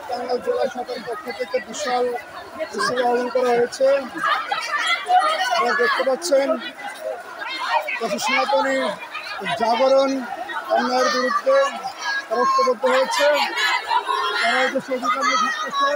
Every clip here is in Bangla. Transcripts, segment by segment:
টাঙ্গাইল জেলা শাখার পক্ষ থেকে বিশাল মিছিল আয়োজন করা হয়েছে। আপনারা দেখতে পাচ্ছেন সনাতনী জাগরণ অন্যায়ের বিরুদ্ধে ঐক্যবদ্ধ হয়েছে। তারা এই দেশে অধিকার নিয়ে থাকতেছে।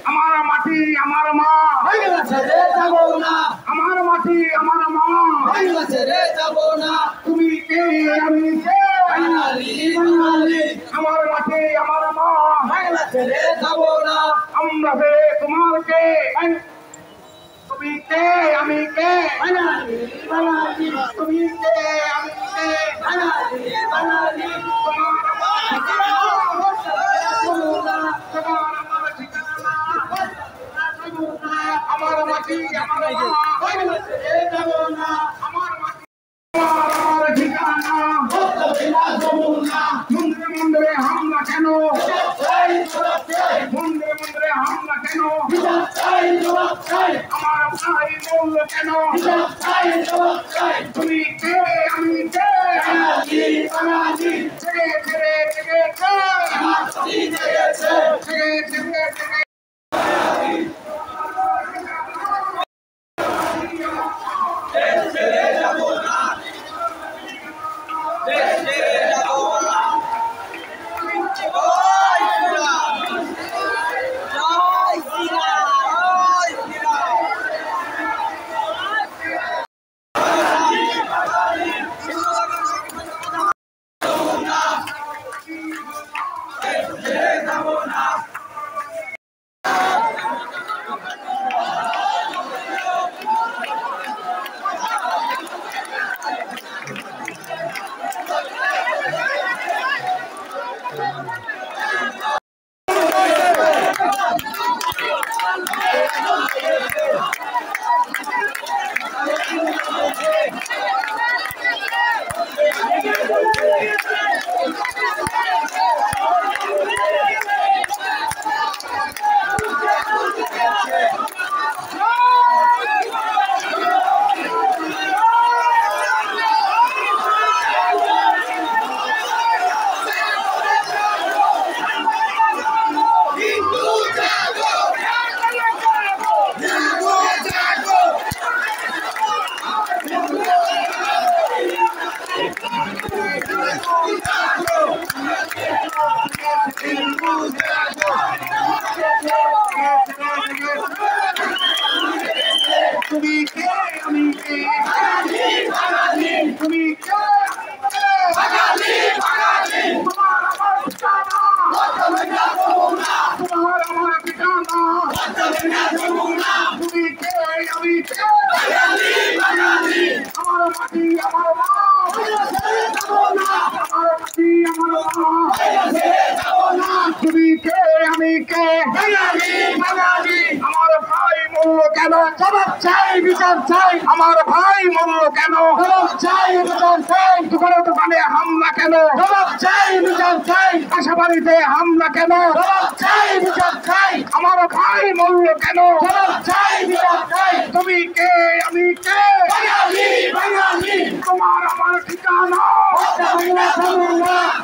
আমার মাটি আমার মা ছেড়ে যাব না, আমার মাটি আমার মা ছেড়ে যাব না। তুমি কে আমি কে বাঙালি বাঙালি, আমার মাটি আমার মা ছেড়ে যাব না। আমরা কে তোমার কে, তুমি কে আমি কে বাঙালি বাঙালি, তুমি কে আমি কে বাঙালি বাঙালি। আমার মাটি আমার মা ছেড়ে যাব না, আমার মাটি আমার ঠিকানা বদলাবে না যমুনা। মন্দিরে মন্দিরে হামলা কেন, মন্দিরে মন্দিরে হামলা কেন, আমার ভাই বলল কেন, তুমি কে আমি কে বাঙালি ছেড়ে ছেড়ে ছেড়ে ছেড়ে ছেড়ে ছেড়ে তুমি কে আমি কে আমার মাটি আমার মা আমার মাটি আমার মা তুমি কে আমি কে আমার ভাই মূল্য কেন জবাব চাই বিচার চাই আমার ভাই মূল্য কেন জবাব চাই বিচার চাই দোকানে দোকানে হামলা কেন জবাব চাই বিচার চাই আশাবাড়িতে হামলা কেন জবাব চাই বিচার চাই আমার ভাই মূল্য কেন জবাব চাই বিচার চাই তুমি কে আমি কে বাঙালি তোমার আমার ঠিকানা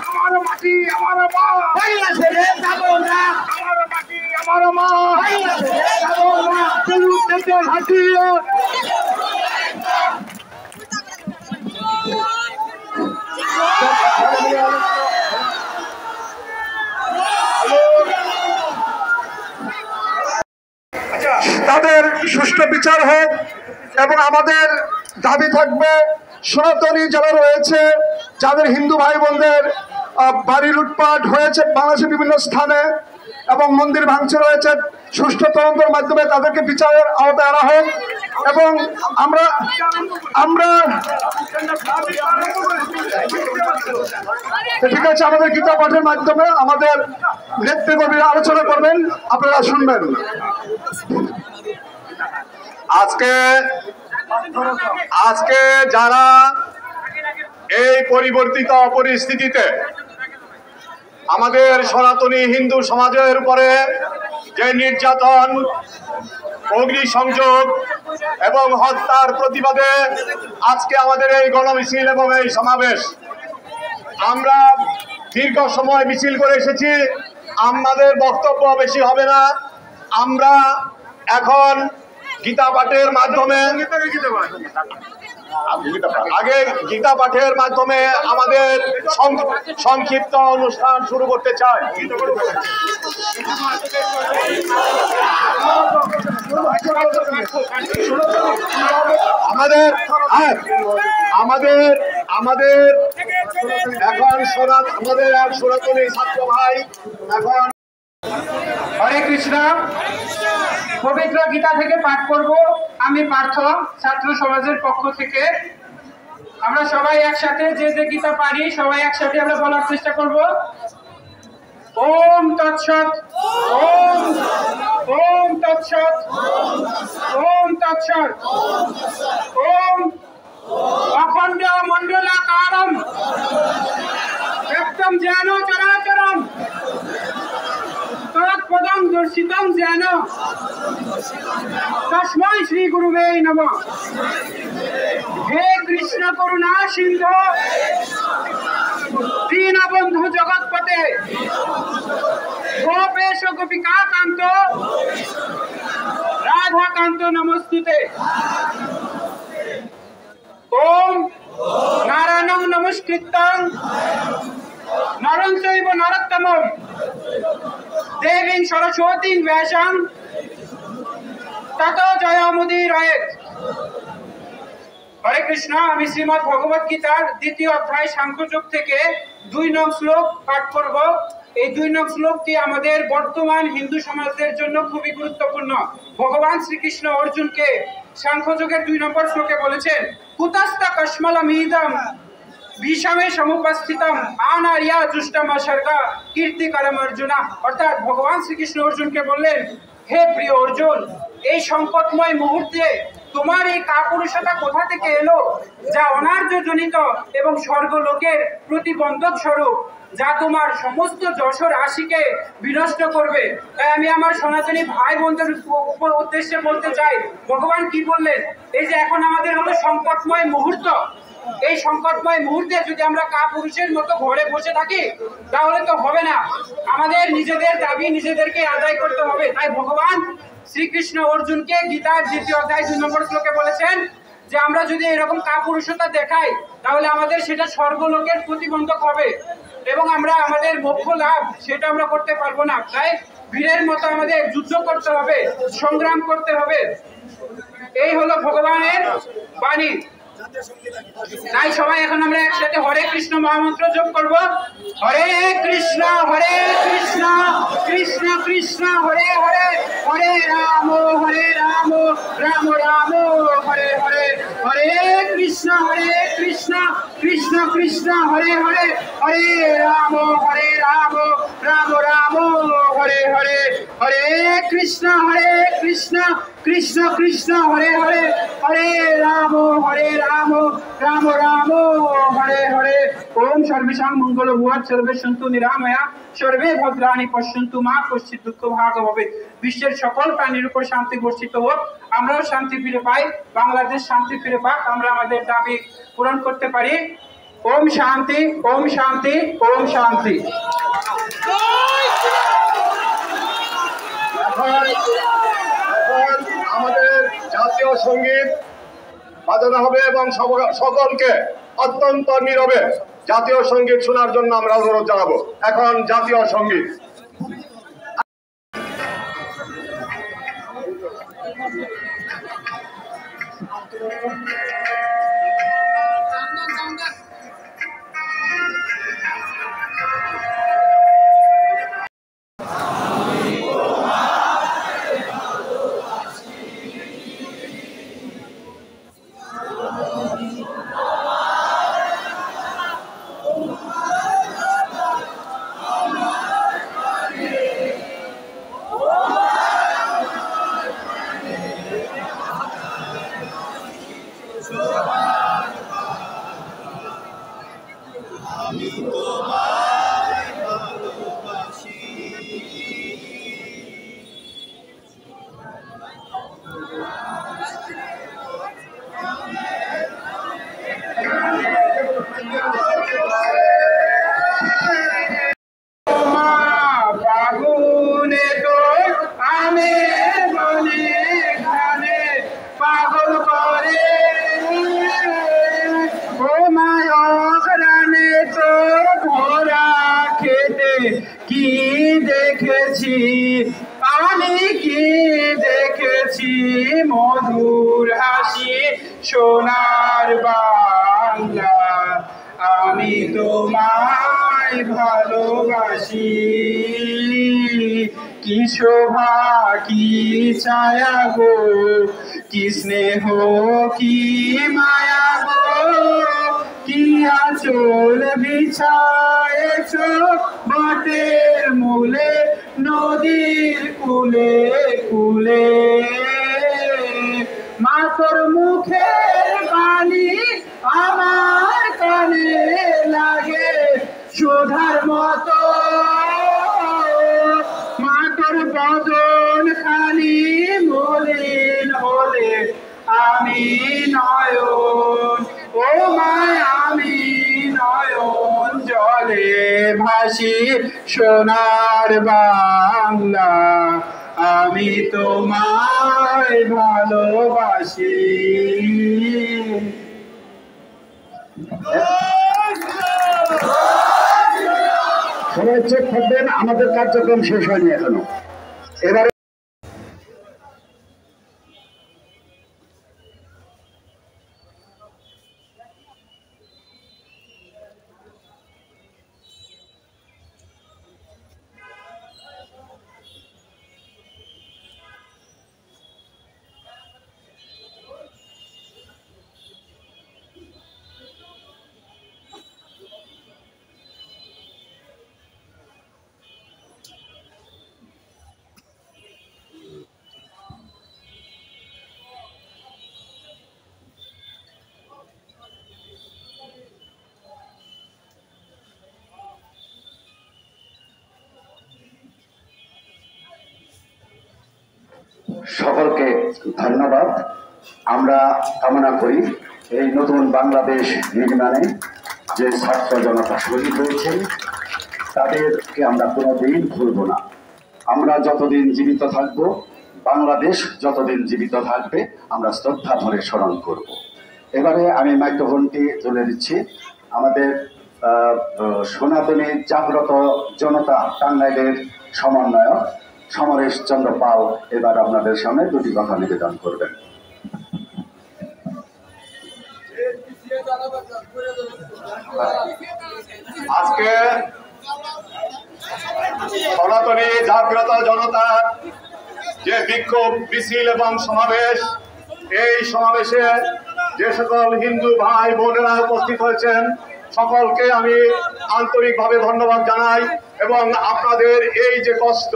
আমার মাটি আমার মা ছেড়ে যাবো না আমার মাটি আমার মা ছেড়ে যাবো না হাঁটিয়ে তাদের সুষ্ঠু বিচার হোক এবং আমাদের দাবি থাকবে সনাতনী যারা রয়েছে যাদের হিন্দু ভাই বোনদের বাড়ি লুটপাট হয়েছে বাংলাদেশের বিভিন্ন স্থানে এবং মন্দির ভাঙচুর হয়েছে সুষ্ঠু তদন্তের মাধ্যমে তাদেরকে বিচারের আওতায় আনা হোক এবং আমরা আমরা ঠিক আছে আমাদের গীতা পাঠের মাধ্যমে আমাদের নেতৃবর্গীরা আলোচনা করবেন আপনারা শুনবেন। আজকে যারা এই পরিবর্তিত পরিস্থিতিতে আমাদের সনাতনী হিন্দু সমাজের উপরে যে নির্যাতন অগ্নিসংযোগ এবং হত্যার প্রতিবাদে আজকে আমাদের এই গণমিছিল এবং এই সমাবেশ, আমরা দীর্ঘ সময় মিছিল করে এসেছি। আমাদের বক্তব্য বেশি হবে না। আমরা এখন গীতা পাঠের মাধ্যমে গীতা পাঠের মাধ্যমে আমাদের সংক্ষিপ্ত অনুষ্ঠান শুরু করতে চাই। আমাদের এখন আমাদের এক সনাতনী ছাত্র ভাই এখন হরে কৃষ্ণ। পবিত্র গীতা থেকে পাঠ করব। আমি পার্থ, ছাত্র সমাজের পক্ষ থেকে। আমরা সবাই একসাথে যে যে গীতা পারি সবাই একসাথে আমরা বলার চেষ্টা করব। ওম তৎসৎ, ওম ওম তৎসৎ, ওম তৎসৎ, ওম অখণ্ড মণ্ডলাকারম ব্যক্তম জ্ঞান চরাচরম তৎপদং দর্শিতং জ্ঞান তস্मै শ্রী গুরুবে নমঃ। হে কৃষ্ণ করুণা সিন্ধু দীনবন্ধু জগৎপতে গোপেশ গোপিকা কান্ত রাধা কান্ত নমস্তুতে। ওম নারায়ণং নমস্কৃত্যং নরং চৈব নরোত্তমং দেবীং সরস্বতীং ব্যাসং ততো জয়মুদীরয়েৎ। হরে কৃষ্ণ। আমি শ্রীমদ্ ভগবত গীতার 2য় অধ্যায় সাংখ্যযোগ থেকে 2 নং শ্লোক পাঠ করব। এই 2 নং শ্লোকটি আমাদের বর্তমান হিন্দু সমাজের জন্য খুবই গুরুত্বপূর্ণ। ভগবান শ্রীকৃষ্ণ অর্জুনকে সাংখ্যযোগের 2 নম্বর শ্লোকে বলেছেন, কুতস্ত কশ্মলমিদম বিষমে সমুপস্থিতম আনারিয়া জুষ্টম অসর্গা কীর্তিকরম অর্জুনা। অর্থাৎ ভগবান শ্রীকৃষ্ণ অর্জুনকে বললেন, হে প্রিয় অর্জুন, এই সংকটময় মুহূর্তে তোমার এই কাপুরুষতা কোথা থেকে এলো, যা অনার্য জনিত এবং স্বর্গলোকের প্রতিবন্ধক স্বরূপ, যা তোমার সমস্ত যশোর রাশিকে বিনষ্ট করবে। তাই আমি আমার সনাতনী ভাই বোনদের উদ্দেশ্যে বলতে চাই, ভগবান কি বললেন, এই যে এখন আমাদের হলো সংকটময় মুহূর্ত, এই সংকটময় মুহূর্তে যদি আমরা কাপুরুষের মতো ঘরে বসে থাকি তাহলে তো হবে না। আমাদের নিজেদের দাবি নিজেদেরকে আদায় করতে হবে। তাই ভগবান শ্রীকৃষ্ণ অর্জুনকে গীতার 2য় অধ্যায় 2 নম্বর শ্লোকে বলেছেন যে আমরা যদি এরকম কাপুরুষতা দেখাই তাহলে আমাদের সেটা স্বর্গলোকের প্রতিবন্ধক হবে এবং আমরা আমাদের মোক্ষ লাভ সেটা আমরা করতে পারবো না। তাই বীরের মতো আমাদের যুদ্ধ করতে হবে, সংগ্রাম করতে হবে। এই হলো ভগবানের বাণী। তাই সবাই এখন আমরা একসাথে হরে কৃষ্ণ মহামন্ত্র জপ করব। হরে কৃষ্ণ কৃষ্ণ কৃষ্ণ হরে হরে, হরে রাম রাম রাম হরে হরে, হরে কৃষ্ণ কৃষ্ণ কৃষ্ণ হরে হরে, হরে রাম রাম রাম হরে হরে, হরে কৃষ্ণ কৃষ্ণ কৃষ্ণ হরে হরে, হরে রাম রাম রাম হরে হরে। ওম সর্বেষাং মঙ্গল ভুয়াৎ সর্বে সন্তু নিরাময়া সর্বে ভদ্রাণি পশ্যন্তু মা কশ্চিৎ দুঃখ ভাগ ভবেৎ। বিশ্বের সকল প্রাণীর উপর শান্তি বর্ষিত হোক, আমরাও শান্তি ফিরে পাই, বাংলাদেশ শান্তি ফিরে পাক, আমরা আমাদের দাবি পূরণ করতে পারি। ওম শান্তি ওম শান্তি ওম শান্তি। এখন আমাদের জাতীয় সঙ্গীত বাজানো হবে এবং সকলকে অত্যন্ত নীরবে জাতীয় সঙ্গীত শোনার জন্য আমরা অনুরোধ জানাবো। এখন জাতীয় সঙ্গীত। কি দেখেছি আমি, কি দেখেছি মধুর হাসি সোনার বাংলা, আমি তোমায় ভালোবাসি। কি শোভা কি ছায়া গো, কি স্নেহ কি মায়া গো, কি আঁচল বিছায়েছ বটের মূলে নদীর কূলে কূলে, মাতর মুখের বাণী আমার কানে লাগে সুধার মতো, মাতর বদন খালি মলিন হলে আমি নয়ন, ও মায় আমি নয়ন জলে ভাসি সোনার বাংলা, আমি তোমায় ভালোবাসি। সবাই চোখ থাকবেন, আমাদের কার্যক্রম শেষ হয়নি এখনো। এবারে সকলকে ধন্যবাদ। আমরা কামনা করি এই নতুন বাংলাদেশ নির্মাণে যে ছাত্র জনতা শহীদ হয়েছে তাদেরকে আমরা কোনোদিন ভুলব না। আমরা যতদিন জীবিত থাকব, বাংলাদেশ যতদিন জীবিত থাকবে, আমরা শ্রদ্ধা ভরে স্মরণ করব। এবারে আমি মাইক্রোফোনটি তুলে দিচ্ছি আমাদের সনাতনী জাগ্রত জনতা টাঙ্গাইলের সমন্বয়ক সমরেশ চন্দ্র পাল এবার আপনাদের সামনে দুটি কথা নিবেদন করবেন। আজকে সনাতনী জাগ্রত জনতার যে বিক্ষোভ মিছিল এবং সমাবেশ, এই সমাবেশে যে সকল হিন্দু ভাই বোনেরা উপস্থিত হয়েছেন সকলকে আমি আন্তরিকভাবে ধন্যবাদ জানাই। এবং আপনাদের এই যে কষ্ট,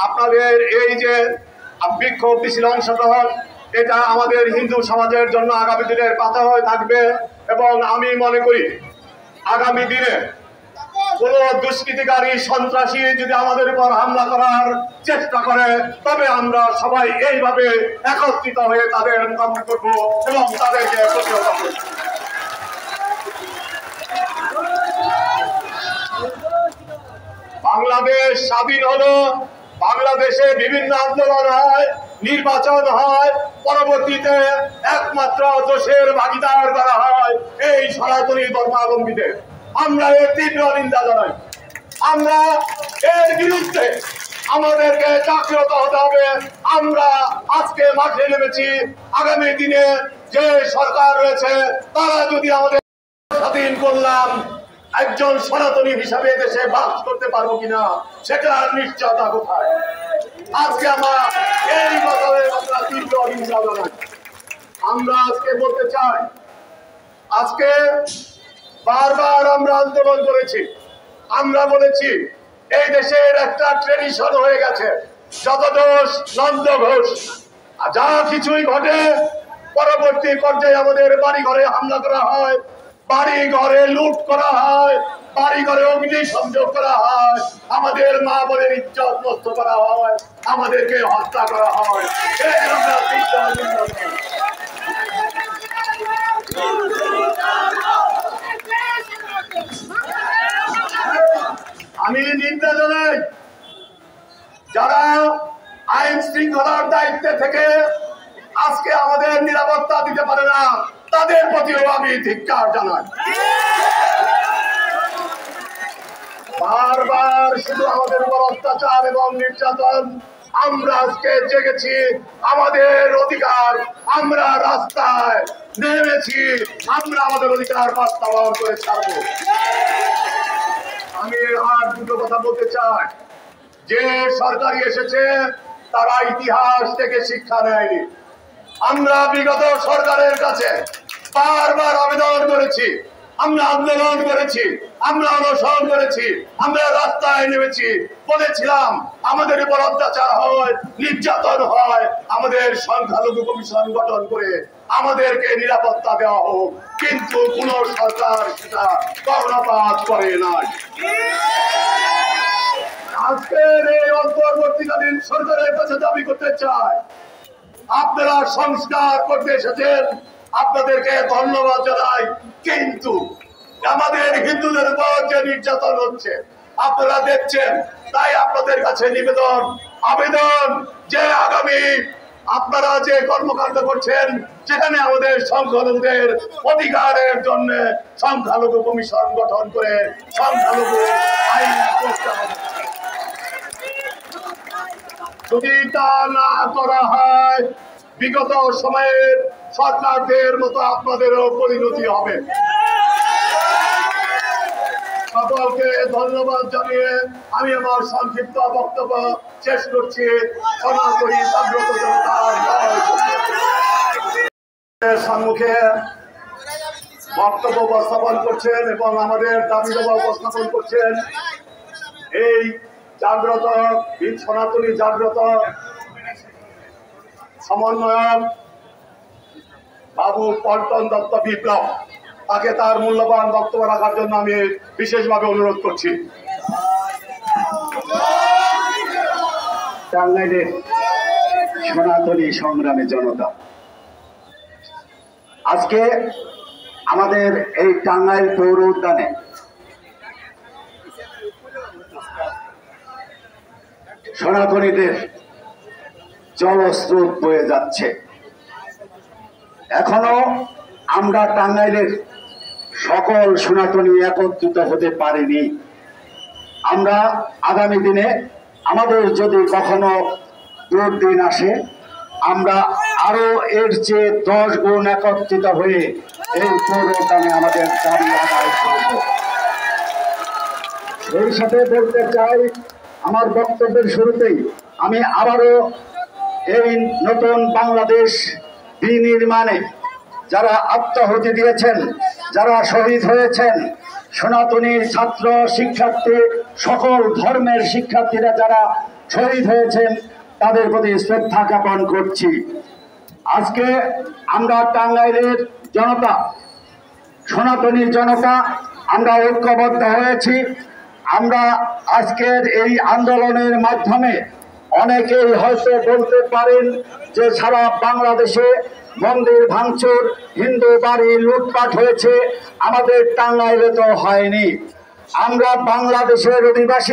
আপনাদের এই যে বিক্ষোভ মিছিল অংশগ্রহণ, এটা আমাদের হিন্দু সমাজের জন্য আগামী দিনের পাথা হয়ে থাকবে। এবং আমি মনে করি আগামী দিনে কোন দুষ্কৃতিকারী সন্ত্রাসী যদি আমাদের উপর হামলা করার চেষ্টা করে, তবে আমরা সবাই এইভাবে একত্রিত হয়ে তাদের মোকাবিলা করব এবং তাদেরকে প্রতিহত করব। বাংলাদেশ স্বাধীন হলো, বাংলাদেশে বিভিন্ন আন্দোলন হয়, নির্বাচন হয়, পরবর্তীতে একমাত্র দোষের ভাগিদার করা হয় এই সনাতনী ধর্মাবলম্বীদের। আমরা এর তীব্র নিন্দা জানাই। আমরা এর বিরুদ্ধে আমাদেরকে জাগ্রত হতে হবে। আমরা আজকে মাঠে নেমেছি। আগামী দিনে যে সরকার রয়েছে তারা যদি আমাদের স্বাধীন করলাম, একজন সনাতনী হিসাবে দেশে বাস করতে পারবো কিনা সেটার নিশ্চয়তা কোথায়? আজকে আমরা এই বছরের কথা তীব্র নিন্দা জানাই। আমরা আজকে বলতে চাই, আজকে বারবার আমরা আন্দোলন করেছি, আমরা বলেছি এই দেশের একটা ট্রেডিশন হয়ে গেছে, যত দোষ নন্দ ঘোষ। যা কিছুই ঘটে পরবর্তী পর্যায়ে আমাদের বাড়ি ঘরে হামলা করা হয়, বাড়ি ঘরে লুট করা হয়, বাড়ি ঘরে অগ্নি সংযোগ করা হয়, আমাদের মা বোনের ইজ্জত নষ্ট করা হয়, আমাদেরকে হত্যা করা হয়। আমি নিন্দা জানাই যারা আইন শৃঙ্খলার দায়িত্বে থেকে আজকে আমাদের নিরাপত্তা দিতে পারে না, তাদের প্রতিও আমি ধিক্কার জানাই। বারবার শুধু আমাদের উপর অত্যাচার এবং নির্যাতন। আমরা আজকে জেগেছি, আমাদের অধিকার, আমরা রাস্তায় নেমেছি, আমরা আমাদের অধিকার বাস্তবায়ন করে ছাড়বো। আমি আর দুটো কথা বলতে চাই, যে সরকারি এসেছে তারা ইতিহাস থেকে শিক্ষা নেয়নি। আমরা বিগত সরকারের কাছে বারবার আবেদন করেছি, আমরা আন্দোলন করেছি, আমরা অনশন করেছি, আমরা রাস্তায় নেমেছি, বলেছিলাম আমাদের উপর অত্যাচার হয়, নির্যাতন হয়, আমাদের সংখ্যালঘু কমিশন গঠন করে আমাদেরকে নিরাপত্তা দেওয়া হোক। কিন্তু কোন সরকার সেটা কর্ণপাত করে নাই। আজকের এই অন্তর্বর্তীকালীন সরকারের কাছে দাবি করতে চাই, আপনারা সংস্কার করতে এসেছেন, আপনাদেরকে ধন্যবাদ জানাই। কিন্তু আমাদের হিন্দুদের উপর যে নির্যাতন হচ্ছে আপনারা দেখছেন, তাই আপনাদের কাছে নিবেদন, আবেদন যে আগামী আপনারা যে কর্মকাণ্ড করছেন সেখানে আমাদের সংখ্যালঘুদের অধিকারের জন্য সংখ্যালঘু কমিশন গঠন করে সংখ্যালঘু আইন করতে হবে। যদি তা না করা হয়, বিগত সময়ের সরকারদের মতো আপনাদেরও পরিণতি হবে। সকলকে ধন্যবাদ জানিয়ে আমি আমার সংক্ষিপ্ত বক্তব্য শেষ করছি। সনাতনী জাগ্রত জনতার সম্মুখে বক্তব্য উপস্থাপন করছেন এবং আমাদের দাবি দাবা উপস্থাপন করছেন এই জাগ্রত সনাতনী জাগ্রত সমন্বয়ক বাবু পল্টন দত্ত বিপ্লব। তাকে তার মূল্যবান বক্তব্য রাখার জন্য আমি বিশেষভাবে অনুরোধ করছি। টাঙ্গাইলের সনাতনী সংগ্রামী জনতা, আজকে আমাদের এই টাঙ্গাইল পৌর উদ্যানে সনাতনীদের জলস্রোত বয়ে যাচ্ছে। এখনো আমরা টাঙ্গাইলের সকল সনাতনী একত্রিত হতে পারিনি। আমরা আগামী দিনে আমাদের যদি কখনো দুর্দিন আসে, আমরা আরো এর চেয়ে 10 গুণ একত্রিত হয়ে এই পৌরগ্রামে আমাদের দাবি আদায় করব। এই সাথে বলতে চাই, আমার বক্তব্যের শুরুতেই আমি আবারও এই নতুন বাংলাদেশ বিনির্মাণে যারা আত্মাহুতি দিয়েছেন, যারা শহীদ হয়েছেন, সনাতনী ছাত্র শিক্ষার্থী সকল ধর্মের শিক্ষার্থীরা যারা শহীদ হয়েছেন তাদের প্রতি শ্রদ্ধা জ্ঞাপন করছি। আজকে আমরা টাঙ্গাইলের জনতা, সনাতনী জনতা আমরা ঐক্যবদ্ধ হয়েছি। আমরা আজকের এই আন্দোলনের মাধ্যমে অনেকেই হয়তো বলতে পারেন যে সারা বাংলাদেশে মন্দির ভাঙচুর, হিন্দু বাড়ি লুটপাট হয়েছে, আমাদের টাঙ্গাইলে তো হয়নি। আমরা বাংলাদেশের অধিবাসী